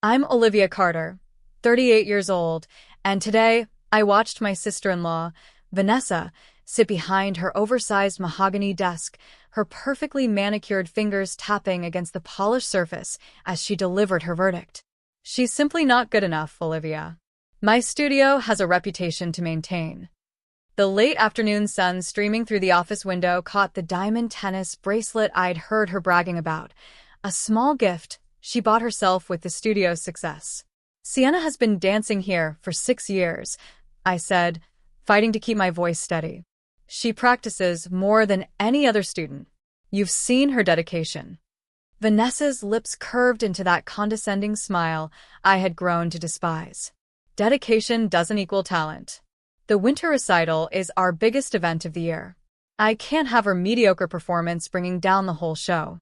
I'm Olivia Carter, 38 years old, and today I watched my sister-in-law, Vanessa, sit behind her oversized mahogany desk, her perfectly manicured fingers tapping against the polished surface as she delivered her verdict. She's simply not good enough, Olivia. My studio has a reputation to maintain. The late afternoon sun streaming through the office window caught the diamond tennis bracelet I'd heard her bragging about, a small gift she bought herself with the studio's success. Sienna has been dancing here for 6 years, I said, fighting to keep my voice steady. She practices more than any other student. You've seen her dedication. Vanessa's lips curved into that condescending smile I had grown to despise. Dedication doesn't equal talent. The winter recital is our biggest event of the year. I can't have her mediocre performance bringing down the whole show.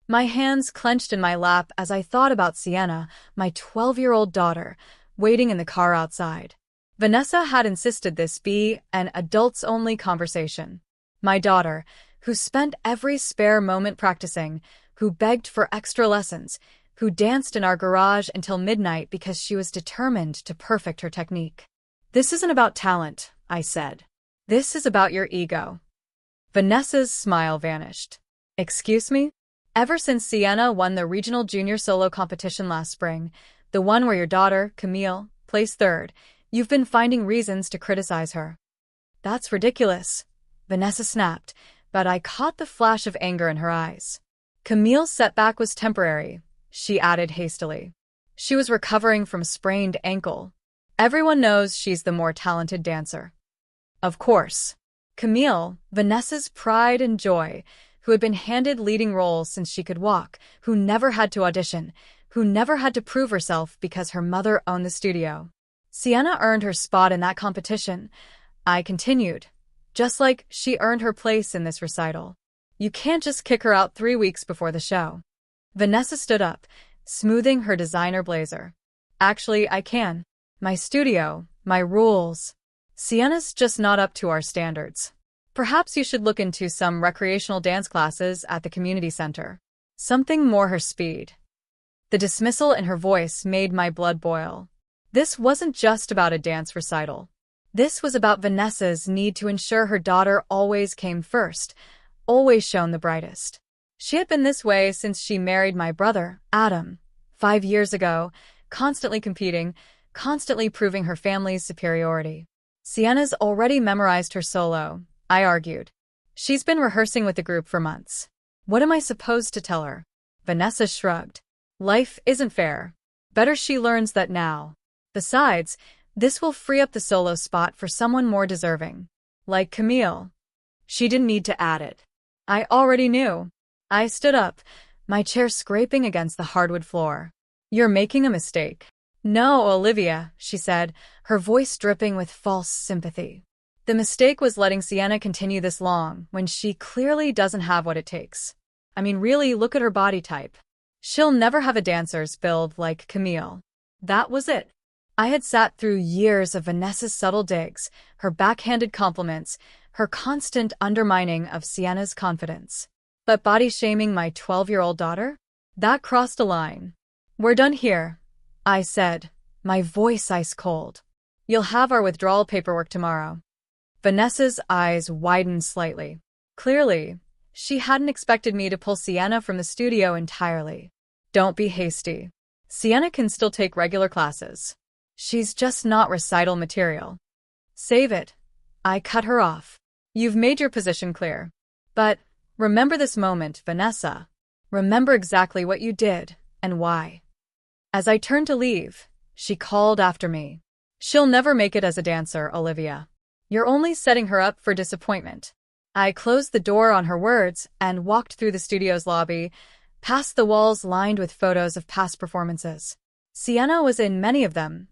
My hands clenched in my lap as I thought about Sienna, my 12-year-old daughter, waiting in the car outside. Vanessa had insisted this be an adults-only conversation. My daughter, who spent every spare moment practicing, who begged for extra lessons, who danced in our garage until midnight because she was determined to perfect her technique. This isn't about talent, I said. This is about your ego. Vanessa's smile vanished. Excuse me? Ever since Sienna won the regional junior solo competition last spring, the one where your daughter, Camille, placed third, you've been finding reasons to criticize her. That's ridiculous, Vanessa snapped, but I caught the flash of anger in her eyes. Camille's setback was temporary, she added hastily. She was recovering from a sprained ankle. Everyone knows she's the more talented dancer. Of course. Camille, Vanessa's pride and joy, who had been handed leading roles since she could walk, who never had to audition, who never had to prove herself because her mother owned the studio. Sienna earned her spot in that competition, I continued, just like she earned her place in this recital. You can't just kick her out 3 weeks before the show. Vanessa stood up, smoothing her designer blazer. Actually, I can. My studio, my rules. Sienna's just not up to our standards. Perhaps you should look into some recreational dance classes at the community center. Something more her speed. The dismissal in her voice made my blood boil. This wasn't just about a dance recital. This was about Vanessa's need to ensure her daughter always came first, always shone the brightest. She had been this way since she married my brother, Adam, 5 years ago, constantly competing, constantly proving her family's superiority. Sienna's already memorized her solo, I argued. She's been rehearsing with the group for months. What am I supposed to tell her? Vanessa shrugged. Life isn't fair. Better she learns that now. Besides, this will free up the solo spot for someone more deserving. Like Camille. She didn't need to add it. I already knew. I stood up, my chair scraping against the hardwood floor. You're making a mistake. No, Olivia, she said, her voice dripping with false sympathy. The mistake was letting Sienna continue this long when she clearly doesn't have what it takes. I mean, really, look at her body type. She'll never have a dancer's build like Camille. That was it. I had sat through years of Vanessa's subtle digs, her backhanded compliments, her constant undermining of Sienna's confidence. But body-shaming my 12-year-old daughter? That crossed a line. We're done here, I said, my voice ice cold. You'll have our withdrawal paperwork tomorrow. Vanessa's eyes widened slightly. Clearly, she hadn't expected me to pull Sienna from the studio entirely. Don't be hasty. Sienna can still take regular classes. She's just not recital material. Save it. I cut her off. You've made your position clear. But remember this moment, Vanessa. Remember exactly what you did and why. As I turned to leave, she called after me. She'll never make it as a dancer, Olivia. You're only setting her up for disappointment. I closed the door on her words and walked through the studio's lobby, past the walls lined with photos of past performances. Sienna was in many of them,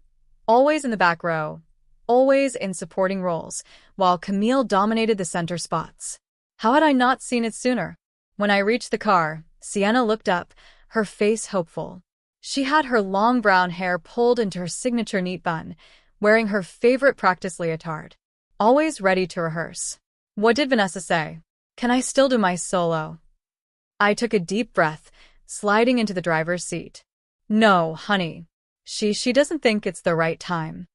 always in the back row, always in supporting roles, while Camille dominated the center spots. How had I not seen it sooner? When I reached the car, Sienna looked up, her face hopeful. She had her long brown hair pulled into her signature neat bun, wearing her favorite practice leotard. Always ready to rehearse. What did Vanessa say? Can I still do my solo? I took a deep breath, sliding into the driver's seat. No, honey. She doesn't think it's the right time.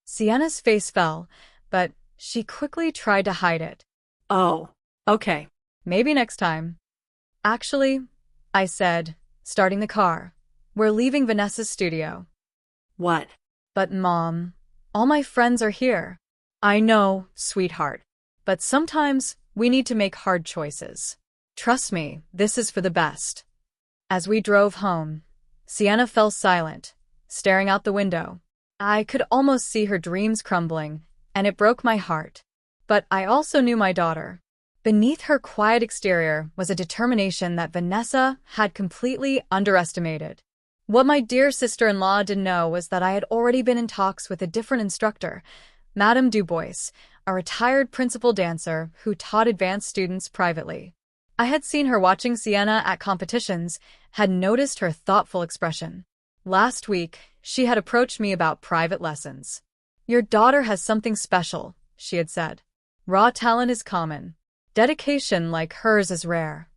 Sienna's face fell, but she quickly tried to hide it. Oh, okay. Maybe next time. Actually, I said, starting the car. We're leaving Vanessa's studio. What? But Mom, all my friends are here. I know, sweetheart. But sometimes we need to make hard choices. Trust me, this is for the best. As we drove home, Sienna fell silent, staring out the window. I could almost see her dreams crumbling, and it broke my heart. But I also knew my daughter. Beneath her quiet exterior was a determination that Vanessa had completely underestimated. What my dear sister-in-law didn't know was that I had already been in talks with a different instructor, Madame Dubois, a retired principal dancer who taught advanced students privately. I had seen her watching Sienna at competitions, had noticed her thoughtful expression. Last week, she had approached me about private lessons. Your daughter has something special, she had said. Raw talent is common. Dedication like hers is rare.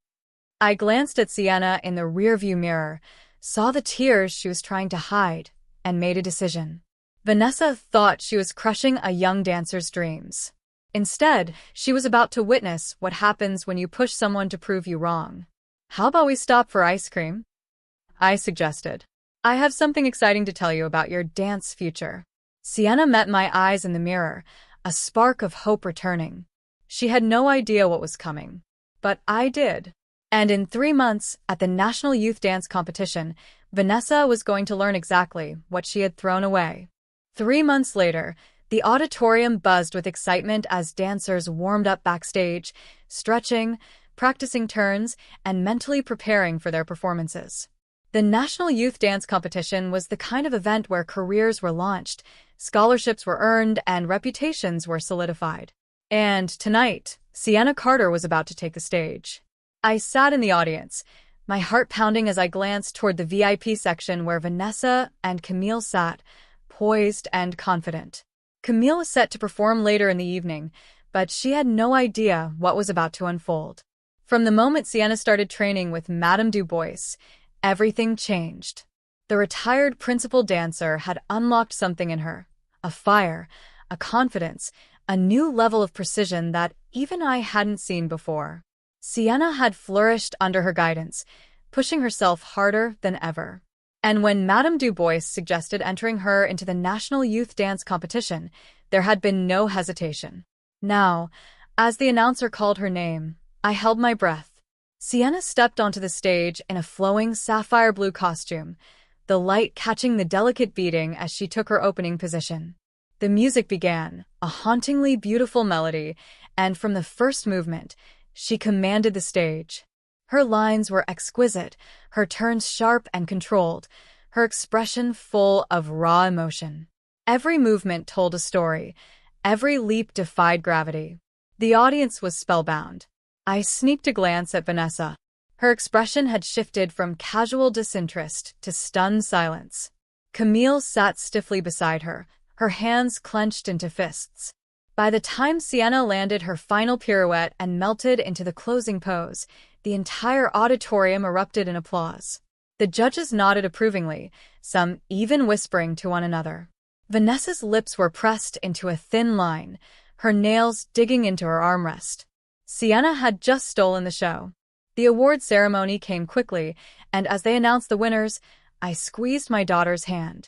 I glanced at Sienna in the rearview mirror, saw the tears she was trying to hide, and made a decision. Vanessa thought she was crushing a young dancer's dreams. Instead, she was about to witness what happens when you push someone to prove you wrong. How about we stop for ice cream? I suggested. I have something exciting to tell you about your dance future. Sienna met my eyes in the mirror, a spark of hope returning. She had no idea what was coming. But I did. And in 3 months, at the National Youth Dance Competition, Vanessa was going to learn exactly what she had thrown away. 3 months later, the auditorium buzzed with excitement as dancers warmed up backstage, stretching, practicing turns, and mentally preparing for their performances. The National Youth Dance Competition was the kind of event where careers were launched, scholarships were earned, and reputations were solidified. And tonight, Sienna Carter was about to take the stage. I sat in the audience, my heart pounding as I glanced toward the VIP section where Vanessa and Camille sat, poised and confident. Camille was set to perform later in the evening, but she had no idea what was about to unfold. From the moment Sienna started training with Madame Dubois, everything changed. The retired principal dancer had unlocked something in her, a fire, a confidence, a new level of precision that even I hadn't seen before. Sienna had flourished under her guidance, pushing herself harder than ever. And when Madame Dubois suggested entering her into the National Youth Dance Competition, there had been no hesitation. Now, as the announcer called her name, I held my breath. Sienna stepped onto the stage in a flowing sapphire blue costume, the light catching the delicate beating as she took her opening position. The music began, a hauntingly beautiful melody, and from the first movement, she commanded the stage. Her lines were exquisite, her turns sharp and controlled, her expression full of raw emotion. Every movement told a story, every leap defied gravity. The audience was spellbound. I sneaked a glance at Vanessa. Her expression had shifted from casual disinterest to stunned silence. Camille sat stiffly beside her, her hands clenched into fists. By the time Sienna landed her final pirouette and melted into the closing pose, the entire auditorium erupted in applause. The judges nodded approvingly, some even whispering to one another. Vanessa's lips were pressed into a thin line, her nails digging into her armrest. Sienna had just stolen the show. The award ceremony came quickly, and as they announced the winners, I squeezed my daughter's hand.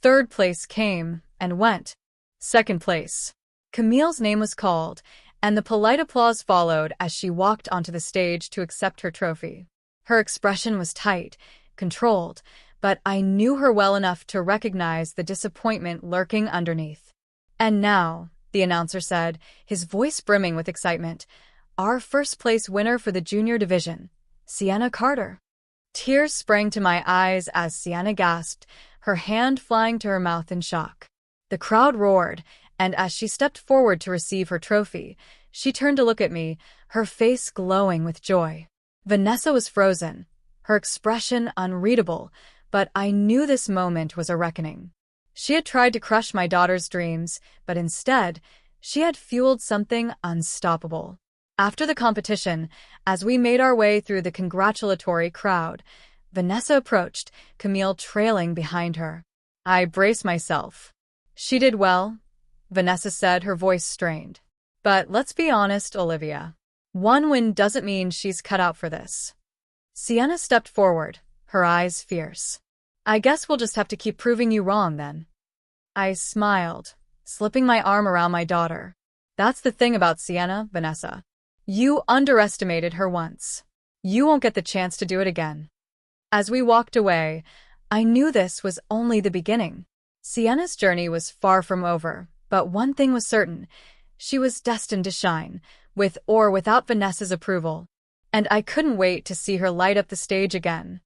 3rd place came and went. 2nd place. Camille's name was called, and the polite applause followed as she walked onto the stage to accept her trophy. Her expression was tight, controlled, but I knew her well enough to recognize the disappointment lurking underneath. And now, the announcer said, his voice brimming with excitement, our 1st place winner for the junior division, Sienna Carter. Tears sprang to my eyes as Sienna gasped, her hand flying to her mouth in shock. The crowd roared, and as she stepped forward to receive her trophy, she turned to look at me, her face glowing with joy. Vanessa was frozen, her expression unreadable, but I knew this moment was a reckoning. She had tried to crush my daughter's dreams, but instead, she had fueled something unstoppable. After the competition, as we made our way through the congratulatory crowd, Vanessa approached, Camille trailing behind her. I braced myself. She did well, Vanessa said, her voice strained. But let's be honest, Olivia. One win doesn't mean she's cut out for this. Sienna stepped forward, her eyes fierce. I guess we'll just have to keep proving you wrong then. I smiled, slipping my arm around my daughter. That's the thing about Sienna, Vanessa. You underestimated her once. You won't get the chance to do it again. As we walked away, I knew this was only the beginning. Sienna's journey was far from over, but one thing was certain. She was destined to shine, with or without Vanessa's approval. And I couldn't wait to see her light up the stage again.